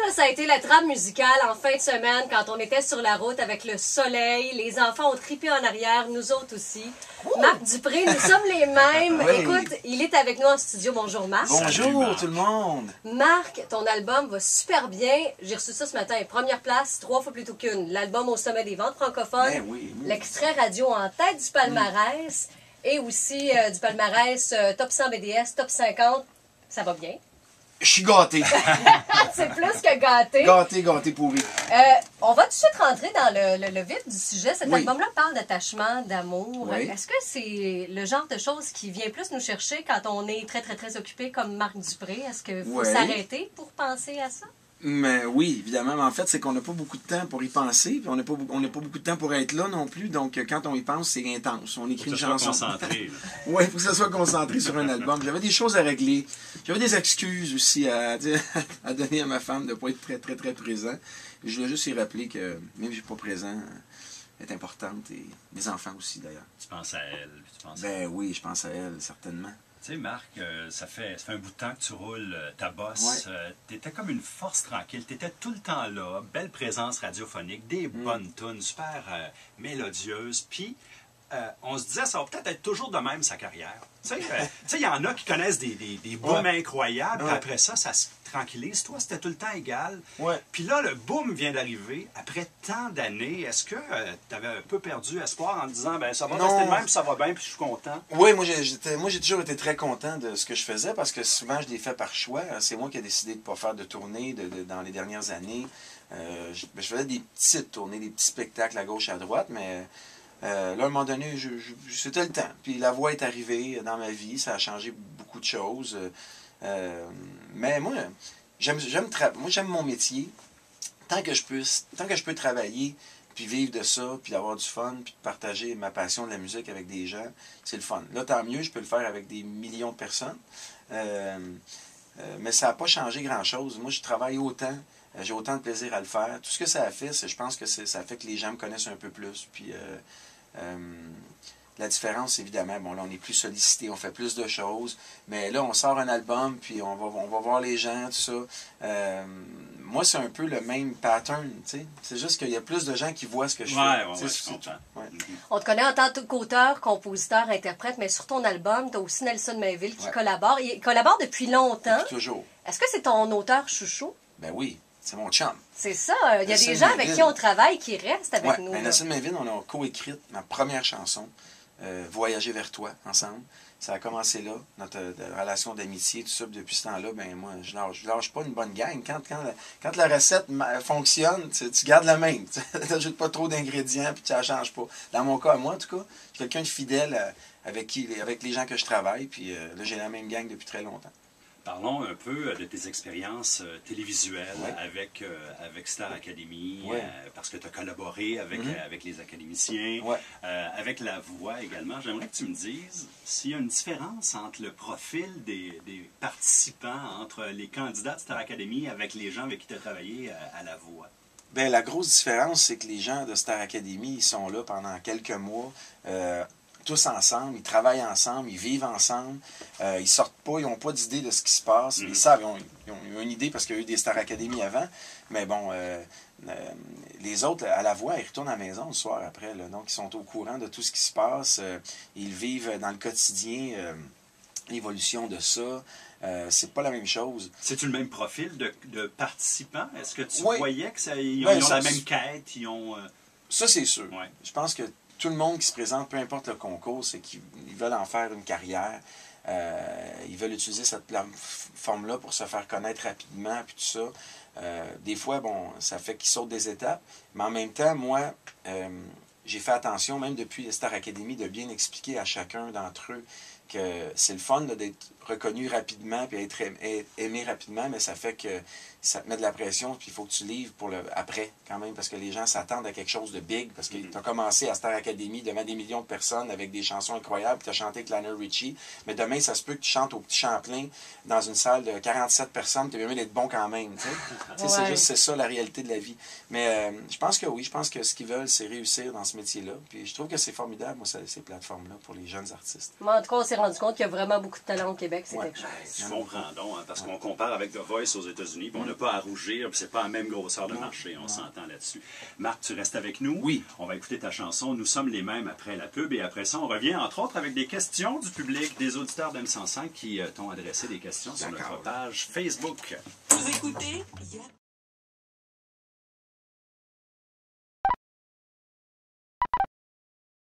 là, ça a été la trame musicale en fin de semaine quand on était sur la route avec le soleil. Les enfants ont trippé en arrière, nous autres aussi. Marc Dupré, nous sommes les mêmes. Oui. Écoute, il est avec nous en studio. Bonjour Marc. Bonjour Marc. tout le monde. Marc, ton album va super bien. J'ai reçu ça ce matin. Première place, 3 fois plutôt qu'une. L'album au sommet des ventes francophones. Ben oui. L'extrait radio en tête du palmarès. Et aussi du palmarès top 100 BDS, top 50. Ça va bien. Je suis gâté. C'est plus que gâté. Gâté pourri. On va tout de suite rentrer dans le vif du sujet. Cet Oui. album-là parle d'attachement, d'amour. Oui. Est-ce que c'est le genre de choses qui vient plus nous chercher quand on est très, très, très occupé comme Marc Dupré? Est-ce qu'il faut Oui. s'arrêter pour penser à ça? Mais oui, évidemment. Mais en fait, c'est qu'on n'a pas beaucoup de temps pour y penser. Puis on n'a pas beaucoup de temps pour être là non plus. Donc, quand on y pense, c'est intense. On écrit Faut une que ça soit chanson. concentré. Oui, il faut que ça soit concentré sur un album. J'avais des choses à régler. J'avais des excuses aussi à donner à ma femme de ne pas être très, très, très présent. Je voulais juste y rappeler que même si je ne suis pas présent, elle est importante. Et mes enfants aussi, d'ailleurs. Tu penses à elle. Puis tu penses à... Ben oui, je pense à elle, certainement. Tu sais, Marc, ça fait un bout de temps que tu roules ta bosse. Ouais. Tu étais comme une force tranquille. Tu étais tout le temps là. Belle présence radiophonique, des bonnes tunes, super mélodieuses. Puis, on se disait, ça va peut-être être toujours de même sa carrière. Tu sais, il y en a qui connaissent des booms incroyables. Puis après ça se tranquillise. Toi, c'était tout le temps égal. Ouais. Puis là, le boom vient d'arriver. Après tant d'années, est-ce que tu avais un peu perdu espoir en te disant, ben ça va rester de même, puis ça va bien, puis je suis content? Oui, moi j'ai toujours été très content de ce que je faisais parce que souvent je l'ai fait par choix. C'est moi qui ai décidé de ne pas faire de tournée dans les dernières années. Je faisais des petites tournées, des petits spectacles à gauche, à droite, mais là, à un moment donné, c'était le temps. Puis la voix est arrivée dans ma vie, ça a changé beaucoup de choses. Mais moi, j'aime mon métier. Tant que je peux travailler, puis vivre de ça, puis avoir du fun, puis partager ma passion de la musique avec des gens, c'est le fun. Là, tant mieux, je peux le faire avec des millions de personnes. Mais ça n'a pas changé grand-chose. Moi, je travaille autant, j'ai autant de plaisir à le faire. Tout ce que ça a fait, je pense que ça fait que les gens me connaissent un peu plus. Puis la différence, évidemment, bon, là, on est plus sollicité, on fait plus de choses. Mais là, on sort un album, puis on va voir les gens, tout ça. Moi, c'est un peu le même pattern, tu sais. C'est juste qu'il y a plus de gens qui voient ce que je fais. Ouais, Tu sais, je c'est comprends. tout. Ouais. On te connaît en tant qu'auteur, compositeur, interprète, mais sur ton album, tu as aussi Nelson Mainville qui collabore. Il collabore depuis longtemps. Depuis toujours. Est-ce que c'est ton auteur chouchou? Ben oui, c'est mon chum. C'est ça. Il y a Nelson des gens avec Mainville. qui on travaille qui restent avec Ouais, nous. ben là. Nelson Mainville, on a coécrit ma première chanson, Voyager vers toi, ensemble. Ça a commencé là, notre relation d'amitié, tout ça. Puis depuis ce temps-là, ben moi, je lâche pas une bonne gang. Quand la recette fonctionne, tu gardes la même. Tu n'ajoutes pas trop d'ingrédients, puis tu la changes pas. Dans mon cas, moi, en tout cas, je suis quelqu'un de fidèle avec les gens que je travaille. Puis là, j'ai la même gang depuis très longtemps. Parlons un peu de tes expériences télévisuelles Ouais. avec Star Academy, Ouais. parce que tu as collaboré avec les académiciens, Ouais. avec la voix également. J'aimerais que tu me dises s'il y a une différence entre le profil des participants, entre les candidats de Star Academy avec les gens avec qui tu as travaillé à la voix. Bien, la grosse différence, c'est que les gens de Star Academy, ils sont là pendant quelques mois, tous ensemble, ils travaillent ensemble, ils vivent ensemble, ils sortent pas, ils n'ont pas d'idée de ce qui se passe. Ils savent, ils ont une idée parce qu'il y a eu des Star Academy avant, mais bon, les autres, à la voix, ils retournent à la maison le soir après, là, donc ils sont au courant de tout ce qui se passe, ils vivent dans le quotidien l'évolution de ça. C'est pas la même chose. C'est-tu le même profil de participants? Est-ce que tu Oui. voyais qu'ils Ben, ont ça, la même quête? Ils ont... Ça, c'est sûr. Ouais. Je pense que tout le monde qui se présente, peu importe le concours, c'est qu'ils veulent en faire une carrière. Ils veulent utiliser cette plateforme-là pour se faire connaître rapidement, puis tout ça. Des fois, bon, ça fait qu'ils sautent des étapes. Mais en même temps, moi, j'ai fait attention, même depuis les Star Academy, de bien expliquer à chacun d'entre eux que c'est le fun d'être reconnu rapidement puis être aimé rapidement, mais ça fait que ça te met de la pression, puis il faut que tu livres pour le après, quand même, parce que les gens s'attendent à quelque chose de big, parce que tu as commencé à Star Academy devant des millions de personnes avec des chansons incroyables, tu as chanté avec Lionel Richie, mais demain, ça se peut que tu chantes au Petit Champlain dans une salle de 47 personnes, tu es bien mieux d'être bon quand même, tu sais. C'est ça la réalité de la vie. Mais je pense que oui, je pense que ce qu'ils veulent, c'est réussir dans ce métier-là, puis je trouve que c'est formidable, moi, ces plateformes-là, pour les jeunes artistes. Mais en tout cas, on s'est rendu compte qu'il y a vraiment beaucoup de talent au Québec. C'est quelque chose. Je comprends donc, hein, parce qu'on compare avec The Voice aux États-Unis, puis on a pas à rougir, puis c'est pas la même grosseur de marché, on s'entend là-dessus. Marc, tu restes avec nous. Oui. On va écouter ta chanson « Nous sommes les mêmes » après la pub, et après ça, on revient entre autres avec des questions du public, des auditeurs d'M105 qui t'ont adressé des questions sur notre page Facebook. Vous écoutez Yep.